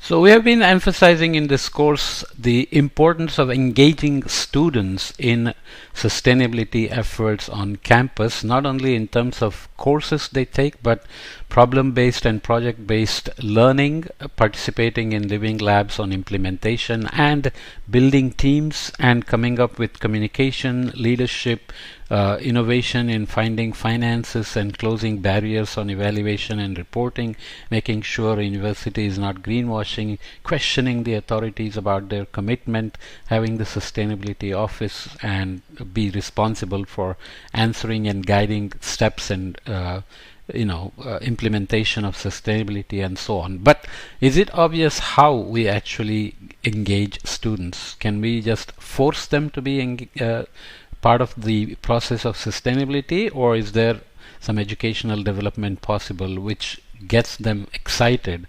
So we have been emphasizing in this course the importance of engaging students in sustainability efforts on campus, not only in terms of courses they take, but problem-based and project-based learning, participating in living labs on implementation, and building teams and coming up with communication, leadership, innovation in finding finances and closing barriers on evaluation and reporting, making sure university is not greenwashing, questioning the authorities about their commitment, having the sustainability office and be responsible for answering and guiding steps and implementation of sustainability and so on. But is it obvious how we actually engage students? Can we just force them to be part of the process of sustainability, or is there some educational development possible which gets them excited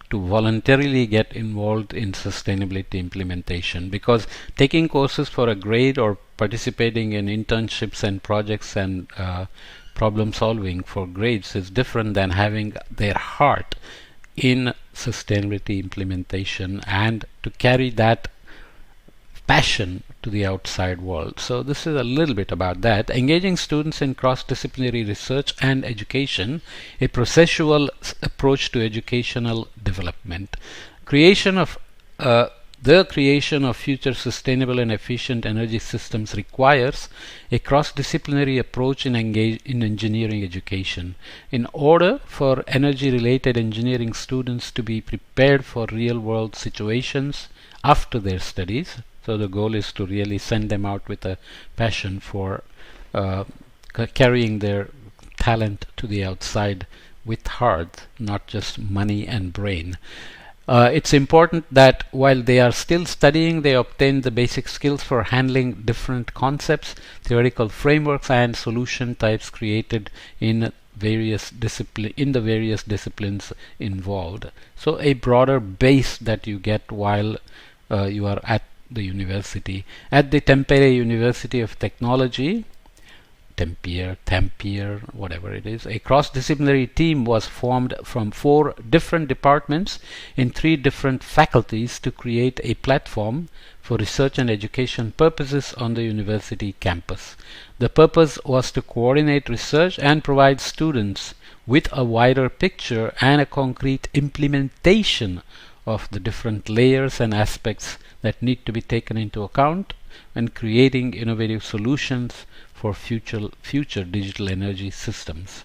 to voluntarily get involved in sustainability implementation? Because taking courses for a grade or participating in internships and projects and problem solving for grades is different than having their heart in sustainability implementation and to carry that passion to the outside world. So this is a little bit about that. Engaging students in cross-disciplinary research and education, a processual approach to educational development. The creation of future sustainable and efficient energy systems requires a cross-disciplinary approach in engineering education. In order for energy-related engineering students to be prepared for real-world situations after their studies, so the goal is to really send them out with a passion for carrying their talent to the outside with heart, not just money and brain. It's important that while they are still studying, they obtain the basic skills for handling different concepts, theoretical frameworks, and solution types created in various disciplines involved. So a broader base that you get while you are at the university. At the Tampere University of Technology, Tampere, whatever it is, a cross-disciplinary team was formed from 4 different departments in 3 different faculties to create a platform for research and education purposes on the university campus. The purpose was to coordinate research and provide students with a wider picture and a concrete implementation of the different layers and aspects that need to be taken into account when creating innovative solutions for future digital energy systems.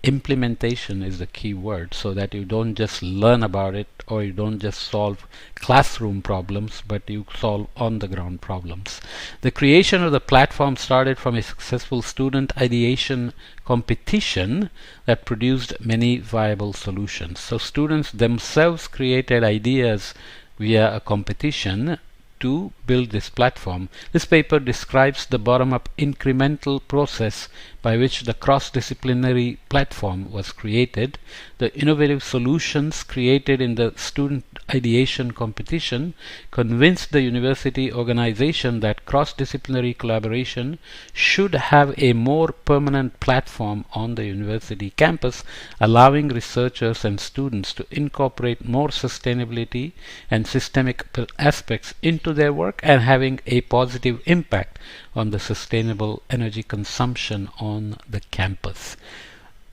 Implementation is the key word, so that you don't just learn about it or you don't just solve classroom problems, but you solve on-the-ground problems. The creation of the platform started from a successful student ideation competition that produced many viable solutions. So students themselves created ideas via a competition to build this platform. This paper describes the bottom-up incremental process by which the cross-disciplinary platform was created. The innovative solutions created in the student ideation competition convinced the university organization that cross-disciplinary collaboration should have a more permanent platform on the university campus, allowing researchers and students to incorporate more sustainability and systemic aspects into their work and having a positive impact on the sustainable energy consumption on the campus.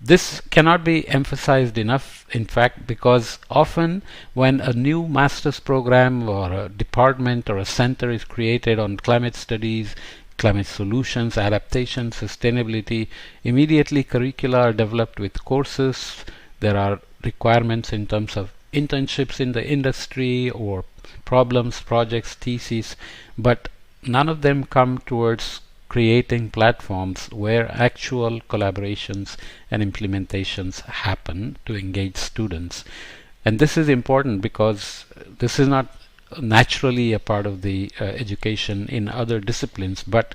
This cannot be emphasized enough, in fact, because often when a new master's program or a department or a center is created on climate studies, climate solutions, adaptation, sustainability, immediately curricula are developed with courses. There are requirements in terms of internships in the industry or problems, projects, theses, but none of them come towards creating platforms where actual collaborations and implementations happen to engage students. And this is important because this is not naturally a part of the education in other disciplines, but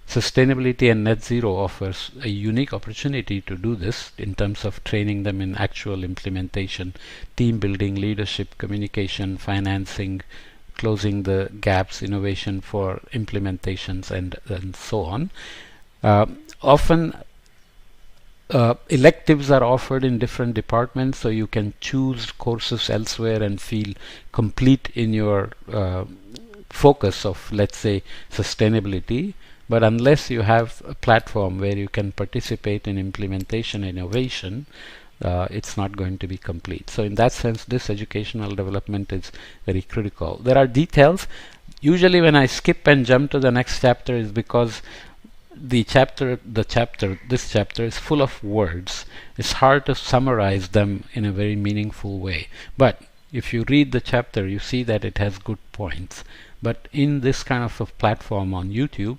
sustainability and net zero offers a unique opportunity to do this in terms of training them in actual implementation, team building, leadership, communication, financing, closing the gaps, innovation for implementations, and so on. Often Electives are offered in different departments, so you can choose courses elsewhere and feel complete in your focus of, let's say, sustainability. But unless you have a platform where you can participate in implementation innovation, it's not going to be complete. So in that sense, this educational development is very critical. There are details. Usually when I skip and jump to the next chapter is because this chapter is full of words. It's hard to summarize them in a very meaningful way. But if you read the chapter, you see that it has good points. But in this kind of a platform on YouTube,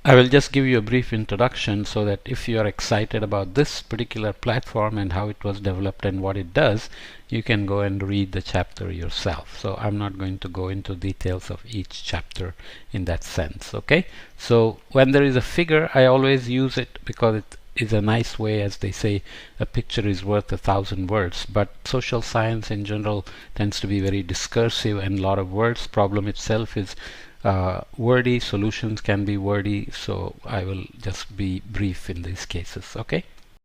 I will just give you a brief introduction so that if you are excited about this particular platform and how it was developed and what it does, you can go and read the chapter yourself. So I'm not going to go into details of each chapter in that sense. Okay, so when there is a figure, I always use it because it is a nice way, as they say, a picture is worth 1,000 words. But social science in general tends to be very discursive and a lot of words. Problem itself is wordy, solutions can be wordy, so I will just be brief in these cases. Okay,